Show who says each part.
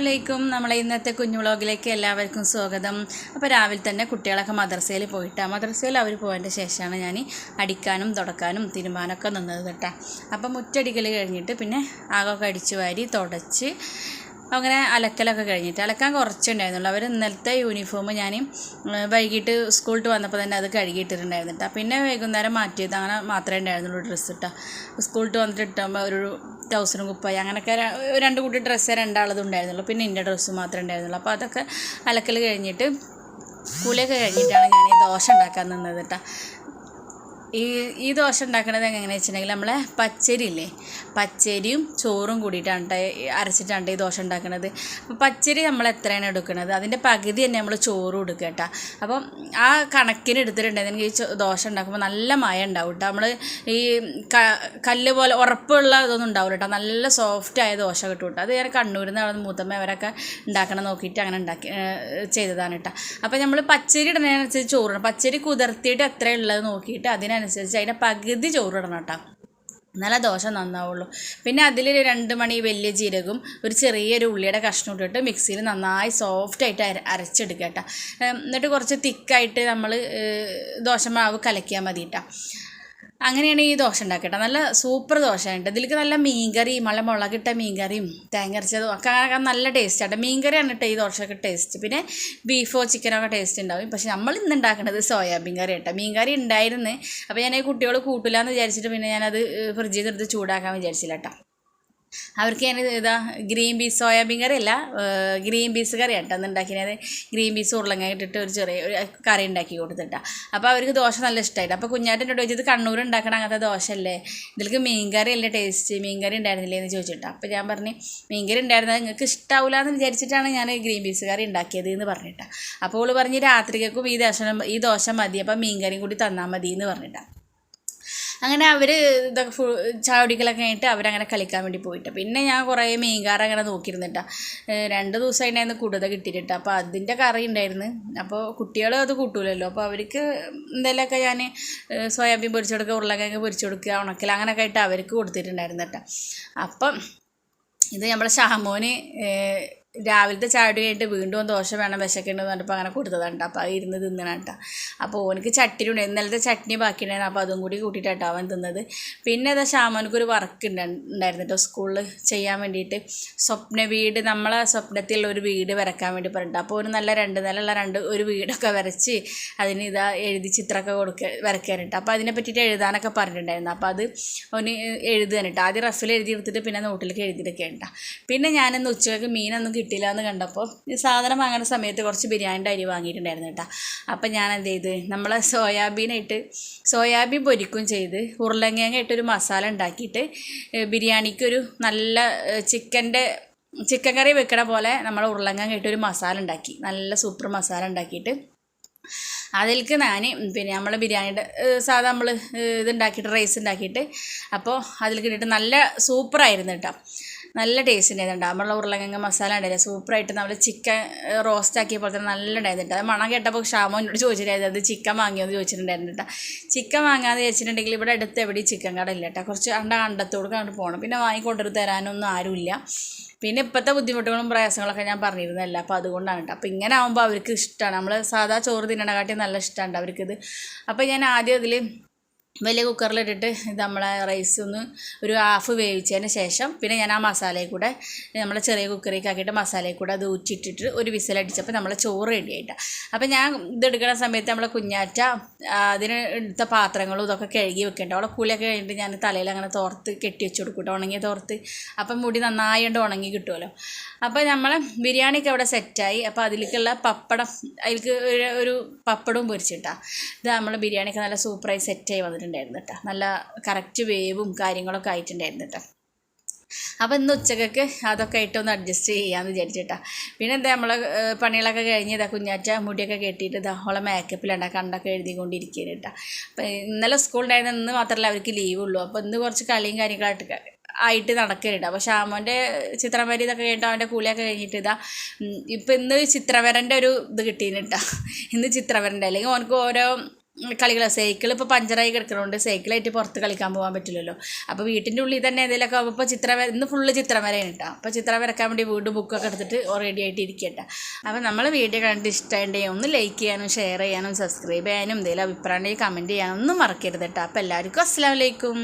Speaker 1: അസ്സലാമലൈക്കും. നമ്മളെ ഇന്നത്തെ കുഞ്ഞു വ്ളോഗിലേക്ക് എല്ലാവർക്കും സ്വാഗതം. അപ്പോൾ രാവിലെ തന്നെ കുട്ടികളൊക്കെ മദ്രസയിൽ മദ്രസയിൽ അവർ പോയതിൻ്റെ ശേഷമാണ് ഞാൻ അടിക്കാനും തുടക്കാനും തിരുമ്പാനൊക്കെ നിന്നത് കേട്ടോ. അപ്പം മുറ്റടിക്കൽ കഴിഞ്ഞിട്ട് പിന്നെ ആകമൊക്കെ അടിച്ചു വാരി തുടച്ച് അങ്ങനെ അലക്കലൊക്കെ കഴിഞ്ഞിട്ട് അലക്കാൻ കുറച്ചുണ്ടായിരുന്നുള്ളൂ. അവർ ഇന്നലത്തെ യൂണിഫോം ഞാൻ വൈകിട്ട് സ്കൂളിൽ വന്നപ്പോൾ തന്നെ അത് കഴുകിയിട്ടിട്ടുണ്ടായിരുന്നിട്ടാ. പിന്നെ വൈകുന്നേരം മാറ്റിയത് അങ്ങനെ മാത്രമേ ഉണ്ടായിരുന്നുള്ളൂ ഡ്രസ്സ് ഇട്ടാൽ. സ്കൂളിൽ വന്നിട്ട് ഇട്ടുമ്പോൾ ഒരു ട്രൗസറും കുപ്പായി അങ്ങനെയൊക്കെ രണ്ട് കൂട്ടി ഡ്രസ്സേ രണ്ടാളതും ഉണ്ടായിരുന്നുള്ളൂ. പിന്നെ എൻ്റെ ഡ്രസ്സ് മാത്രമേ ഉണ്ടായിരുന്നുള്ളൂ. അപ്പോൾ അതൊക്കെ അലക്കൽ കഴിഞ്ഞിട്ട് കുളിയൊക്കെ കഴിഞ്ഞിട്ടാണ് ഞാൻ ഈ ദോശ ഉണ്ടാക്കാൻ നിന്നത് കേട്ടോ. ഈ ദോശ ഉണ്ടാക്കുന്നത് എങ്ങനെയാണെന്ന് വെച്ചിട്ടുണ്ടെങ്കിൽ നമ്മളെ പച്ചരി ഇല്ലേ, പച്ചരിയും ചോറും കൂടിയിട്ടാണ് അരച്ചിട്ടാണ് ഈ ദോശ ഉണ്ടാക്കുന്നത്. അപ്പോൾ പച്ചരി നമ്മൾ എത്രയാണ് എടുക്കുന്നത് അതിൻ്റെ പകുതി തന്നെ നമ്മൾ ചോറും എടുക്കുക കേട്ടോ. അപ്പം ആ കണക്കിന് എടുത്തിട്ടുണ്ടെങ്കിൽ ഈ ദോശ ഉണ്ടാക്കുമ്പോൾ നല്ല മയം ഉണ്ടാവും കേട്ടോ. നമ്മൾ ഈ കല്ല് പോലെ ഉറപ്പുള്ള ഇതൊന്നും ഉണ്ടാവില്ല കേട്ടോ. നല്ല സോഫ്റ്റായ ദോശ കിട്ടും കേട്ടോ. അത് ഞാൻ കണ്ണൂരിൽ നിന്ന് മൂത്തമ്മ അവരൊക്കെ ഉണ്ടാക്കണം നോക്കിയിട്ട് അങ്ങനെ ചെയ്തതാണ് കേട്ടോ. അപ്പോൾ നമ്മൾ പച്ചരി ഇടുന്നതിനനുസരിച്ച് ചോറിടണം. പച്ചരി കുതിർത്തിയിട്ട് എത്രയുള്ളത് നോക്കിയിട്ട് അതിനനുസരിച്ച് അതിൻ്റെ പകുതി ചോറിടണം കേട്ടോ, നല്ല ദോശ നന്നാവുള്ളൂ. പിന്നെ അതിൽ 2 മണി വലിയ ജീരകവും ഒരു ചെറിയൊരു ഉള്ളിയുടെ കഷ്ണം ഇട്ടിട്ട് മിക്സിയിൽ നന്നായി സോഫ്റ്റായിട്ട് അരച്ചെടുക്കുക കേട്ടോ. എന്നിട്ട് കുറച്ച് തിക്കായിട്ട് നമ്മൾ ദോശമാവ് കലക്കിയാൽ മതി കേട്ടോ. അങ്ങനെയാണ് ഈ ദോശ ഉണ്ടാക്കട്ടെ. നല്ല സൂപ്പർ ദോശയുണ്ട്. ഇതിലേക്ക് നല്ല മീൻകറിയും നല്ല മുളകിട്ട മീൻകറിയും തേങ്ങ അരച്ചതും ഒക്കെ നല്ല ടേസ്റ്റാണ്. മീൻകറിയാണ് കേട്ടോ ഈ ദോശയൊക്കെ ടേസ്റ്റ്. പിന്നെ ബീഫോ ചിക്കനോ ഒക്കെ ടേസ്റ്റ് ഉണ്ടാവും. പക്ഷെ നമ്മൾ ഇന്ന് ഉണ്ടാക്കുന്നത് സോയാബീൻ കറി കേട്ടോ. മീൻകറി ഉണ്ടായിരുന്നു. അപ്പോൾ ഞാൻ കുട്ടികൾ കൂട്ടില്ല എന്ന് വിചാരിച്ചിട്ട് പിന്നെ ഞാനത് ഫ്രിഡ്ജിൽ നിന്ന് എടുത്ത് ചൂടാക്കാൻ വിചാരിച്ചില്ല കേട്ടോ. അവർക്ക് ഞാൻ ഗ്രീൻ പീസ് സോയാബീൻ കറി അല്ല, ഗ്രീൻ പീസ് കറി കേട്ടോ അന്ന് ഉണ്ടാക്കിയത്. ഗ്രീൻ പീസ് ഉരുളങ്ങ ഇട്ടിട്ട് ഒരു ചെറിയ കറി ഉണ്ടാക്കി കൊടുത്തിട്ടാണ്. അപ്പോൾ അവർക്ക് ദോശ നല്ല ഇഷ്ടമായിട്ട്. അപ്പോൾ കുഞ്ഞാറ്റെന്നോട് ചോദിച്ചത് കണ്ണൂർ ഉണ്ടാക്കണം അങ്ങനത്തെ ദോശ അല്ലേ, ഇതിലേക്ക് മീൻകറി അല്ലേ ടേസ്റ്റ്, മീൻകറി ഉണ്ടായിരുന്നില്ലേ എന്ന് ചോദിച്ചിട്ടാണ്. അപ്പോൾ ഞാൻ പറഞ്ഞു മീൻകറി ഉണ്ടായിരുന്നത് നിങ്ങൾക്ക് ഇഷ്ടാവില്ല എന്ന് വിചാരിച്ചിട്ടാണ് ഞാൻ ഗ്രീൻ പീസ് കറി ഉണ്ടാക്കിയത് എന്ന് പറഞ്ഞിട്ടാണ്. അപ്പോൾ അവൾ പറഞ്ഞ് രാത്രിക്കും ഈ ദോശ മതി, അപ്പം മീൻകറിയും കൂടി തന്നാൽ മതി എന്ന് പറഞ്ഞിട്ടാണ്. അങ്ങനെ അവർ ഇതൊക്കെ ചാവടിക്കലൊക്കെ കഴിഞ്ഞിട്ട് അവരങ്ങനെ കളിക്കാൻ വേണ്ടി പോയിട്ട് പിന്നെ ഞാൻ കുറേ മീൻകാരം അങ്ങനെ നോക്കിയിരുന്നിട്ടാ. 2 ദിവസമായിട്ടായിരുന്നു കൂടുതൽ കിട്ടിയിട്ടാ. അപ്പോൾ അതിൻ്റെ കറി ഉണ്ടായിരുന്നു. അപ്പോൾ കുട്ടികൾ അത് കൂട്ടൂലല്ലോ. അപ്പോൾ അവർക്ക് എന്തെങ്കിലുമൊക്കെ ഞാൻ സോയാബീൻ പൊരിച്ചു കൊടുക്കുക, ഉരുളക്കിഴങ്ങ് പൊരിച്ചു കൊടുക്കുക, ഉണക്കൽ അങ്ങനെയൊക്കെ ആയിട്ട് അവർക്ക് കൊടുത്തിട്ടുണ്ടായിരുന്നു കേട്ടോ. അപ്പം ഇത് നമ്മളെ ഷാമോന് രാവിലത്തെ ചാടി കഴിഞ്ഞിട്ട് വീണ്ടും ദോശ വേണം വിശക്കുണ്ടെന്ന് പറഞ്ഞപ്പോൾ അങ്ങനെ കൊടുത്തതാണ് കേട്ടോ. അപ്പോൾ അത് ഇരുന്ന് തിന്നണം കേട്ടോ. അപ്പോൾ ഓനക്ക് ചട്ടിനി ഉണ്ട്, ഇന്നലത്തെ ചട്നി ബാക്കിയുണ്ടായിരുന്നു. അപ്പോൾ അതും കൂടി കൂട്ടിയിട്ടാണ് അവൻ തിന്നത്. പിന്നെ അതാ ഷാമോനക്കൊരു വർക്ക് ഉണ്ടായിരുന്നു കേട്ടോ സ്കൂളിൽ ചെയ്യാൻ വേണ്ടിയിട്ട്. വീട് നമ്മളെ സ്വപ്നത്തിലുള്ള ഒരു വീട് വരയ്ക്കാൻ വേണ്ടി പറഞ്ഞിട്ട്. അപ്പോൾ ഒരു നല്ല 2 നിലയുള്ള ഒരു വീടൊക്കെ വരച്ച് അതിന് എഴുതി ചിത്രമൊക്കെ വരയ്ക്കാനിട്ട്. അപ്പോൾ അതിനെ പറ്റിയിട്ട് എഴുതാനൊക്കെ പറഞ്ഞിട്ടുണ്ടായിരുന്നു. അപ്പോൾ അത് ഓന് എഴുതാനിട്ട് ആദ്യം റഫിൽ എഴുതി എടുത്തിട്ട് പിന്നെ നോട്ടിലേക്ക് എഴുതിയിട്ടൊക്കെ ഉണ്ടാ. പിന്നെ ഞാനിന്ന് ഉച്ചയ്ക്ക് മീനൊന്നും കിട്ടില്ല എന്ന് കണ്ടപ്പോൾ സാധനം വാങ്ങുന്ന സമയത്ത് കുറച്ച് ബിരിയാണിൻ്റെ അരി വാങ്ങിയിട്ടുണ്ടായിരുന്നു കേട്ടോ. അപ്പം ഞാൻ എന്ത് ചെയ്ത് നമ്മളെ സോയാബീൻ പൊരിക്കും ചെയ്ത് ഉരുളങ്കിഴങ്ങായിട്ടൊരു മസാല ഉണ്ടാക്കിയിട്ട് ബിരിയാണിക്കൊരു നല്ല ചിക്കൻ കറി വെക്കണ പോലെ നമ്മൾ ഉരുളങ്കിഴങ്ങായിട്ടൊരു മസാല ഉണ്ടാക്കി, നല്ല സൂപ്പർ മസാല ഉണ്ടാക്കിയിട്ട് അതിലേക്ക് ഞാൻ പിന്നെ നമ്മൾ ബിരിയാണിയുടെ സാധാ നമ്മൾ ഇതുണ്ടാക്കിയിട്ട് റൈസ് ഉണ്ടാക്കിയിട്ട് അപ്പോൾ അതിലേക്ക് ഇട്ടിട്ട് നല്ല സൂപ്പറായിരുന്നു കേട്ടോ. നല്ല ടേസ്റ്റ് ഉണ്ടായിരുന്നു. നമ്മളുള്ള ഉരുളക്കിഴങ്ങ് മസാല ഉണ്ടായില്ല സൂപ്പറായിട്ട്. നമ്മൾ ചിക്കൻ റോസ്റ്റ് ആക്കിയ പോലെ തന്നെ നല്ല ഉണ്ടായിരുന്നു. അത് മണം കേട്ടപ്പോൾ ഷാമോ എന്നോട് ചോദിച്ചിട്ടുണ്ടായിരുന്നു അത് ചിക്കൻ വാങ്ങിയോന്ന് ചോദിച്ചിട്ടുണ്ടായിരുന്നു കേട്ടോ. ചിക്കൻ വാങ്ങാമെന്ന് ചോദിച്ചിട്ടുണ്ടെങ്കിൽ ഇവിടെ അടുത്ത് എവിടെയും ചിക്കൻ കട ഇല്ല കേട്ടോ. കുറച്ച് കണ്ടത്തോട് കണ്ട് പോകണം. പിന്നെ വാങ്ങിക്കൊണ്ടു തരാനൊന്നും ആരുമില്ല. പിന്നെ ഇപ്പോഴത്തെ ബുദ്ധിമുട്ടുകളും പ്രയാസങ്ങളൊക്കെ ഞാൻ പറഞ്ഞിരുന്നല്ല. അപ്പോൾ അതുകൊണ്ടാണ് കേട്ടോ. അപ്പോൾ ഇങ്ങനെ ആകുമ്പോൾ അവർക്ക് ഇഷ്ടമാണ്. നമ്മൾ സാധാ ചോറ് തിന്നണക്കാട്ടി നല്ല ഇഷ്ടമുണ്ട് അവർക്കിത്. അപ്പോൾ ഞാൻ ആദ്യം അതിൽ വലിയ കുക്കറിലിട്ടിട്ട് ഇത് നമ്മളെ റൈസ് ഒന്ന് ഒരു ഹാഫ് വേവിച്ചതിന് ശേഷം പിന്നെ ഞാൻ ആ മസാലയിൽ കൂടെ നമ്മളെ ചെറിയ കുക്കറിലേക്ക് ആക്കിയിട്ട് മസാലയിൽ കൂടെ അത് ഊറ്റിയിട്ടിട്ട് ഒരു വിസിലടിച്ചപ്പോൾ നമ്മളെ ചോറ് റെഡി ആയിട്ടാണ്. അപ്പോൾ ഞാൻ ഇതെടുക്കുന്ന സമയത്ത് നമ്മളെ കുഞ്ഞാറ്റ അതിന് എടുത്ത പാത്രങ്ങളും ഇതൊക്കെ കഴുകി വെക്കേണ്ട. അവളെ കൂലിയൊക്കെ കഴിഞ്ഞിട്ട് ഞാൻ തലയിൽ അങ്ങനെ തോർത്ത് കെട്ടി വെച്ച് കൊടുക്കും കേട്ടോ, ഉണങ്ങിയ തോർത്ത്. അപ്പം മുടി നന്നായിട്ട് ഉണങ്ങി കിട്ടുമല്ലോ. അപ്പോൾ നമ്മൾ ബിരിയാണിയൊക്കെ അവിടെ സെറ്റായി. അപ്പോൾ അതിലേക്കുള്ള പപ്പടം അതിലേക്ക് ഒരു പപ്പടവും പൊരിച്ചിട്ടാണ്. ഇത് നമ്മൾ ബിരിയാണിയൊക്കെ നല്ല സൂപ്പറായി സെറ്റായി വന്നിട്ടുണ്ടായിരുന്നു കേട്ടോ. നല്ല കറക്റ്റ് വേവും കാര്യങ്ങളൊക്കെ ആയിട്ടുണ്ടായിരുന്നു കേട്ടോ. അപ്പോൾ ഇന്ന് ഉച്ചക്കൊക്കെ അതൊക്കെ ആയിട്ടൊന്ന് അഡ്ജസ്റ്റ് ചെയ്യാമെന്ന് വിചാരിച്ചിട്ടാ. പിന്നെ എന്താ നമ്മൾ പണികളൊക്കെ കഴിഞ്ഞ് കുഞ്ഞാറ്റ മുടിയൊക്കെ കെട്ടിയിട്ട് അവളെ മേക്കപ്പിലുണ്ടാ കണ്ടൊക്കെ എഴുതിക്കൊണ്ടിരിക്കുകയാണ് കേട്ടോ. അപ്പോൾ ഇന്നലെ സ്കൂളുണ്ടായിരുന്ന ഇന്ന് മാത്രമല്ല അവർക്ക് ലീവുള്ളൂ. അപ്പോൾ ഇന്ന് കുറച്ച് കളിയും കാര്യങ്ങളായിട്ട് നടക്കലുണ്ട്. അപ്പോൾ ഷാമോൻ്റെ ചിത്രം വരി ഇതൊക്കെ കഴിഞ്ഞിട്ട് അവൻ്റെ കൂലിയൊക്കെ കഴിഞ്ഞിട്ട് ഇപ്പം ഇന്ന് ചിത്രവരൻ്റെ ഒരു ഇത് കിട്ടിയിട്ടാ. ഇന്ന് ചിത്രവരൻ്റെ അല്ലെങ്കിൽ ഓനക്ക് ഓരോ കളികൾ. സൈക്കിൾ ഇപ്പോൾ പഞ്ചറായി കിടക്കുന്നതുകൊണ്ട് സൈക്കിളായിട്ട് പുറത്ത് കളിക്കാൻ പോകാൻ പറ്റില്ലല്ലോ. അപ്പോൾ വീട്ടിൻ്റെ ഉള്ളിൽ തന്നെ എന്തെങ്കിലുമൊക്കെ ആകുമ്പോൾ ഇപ്പോൾ ഇന്ന് ഫുള്ള് ചിത്രം വരെയാണ് കേട്ടോ. അപ്പോൾ ചിത്രം വരക്കാൻ വേണ്ടി വീണ്ടും ബുക്കൊക്കെ എടുത്തിട്ട് റെഡി ആയിട്ട് ഇരിക്കട്ടെ. അപ്പോൾ നമ്മൾ വീഡിയോ കണ്ടിട്ട് ഇഷ്ടമായിട്ടുണ്ടെങ്കിൽ ഒന്ന് ലൈക്ക് ചെയ്യാനും ഷെയർ ചെയ്യാനും സബ്സ്ക്രൈബ് ചെയ്യാനും എന്തെങ്കിലും അഭിപ്രായം ഉണ്ടെങ്കിൽ കമൻറ്റ് ചെയ്യാനും ഒന്നും മറക്കരുത് കേട്ടോ. അപ്പോൾ എല്ലാവർക്കും അസ്സലാമു അലൈക്കും.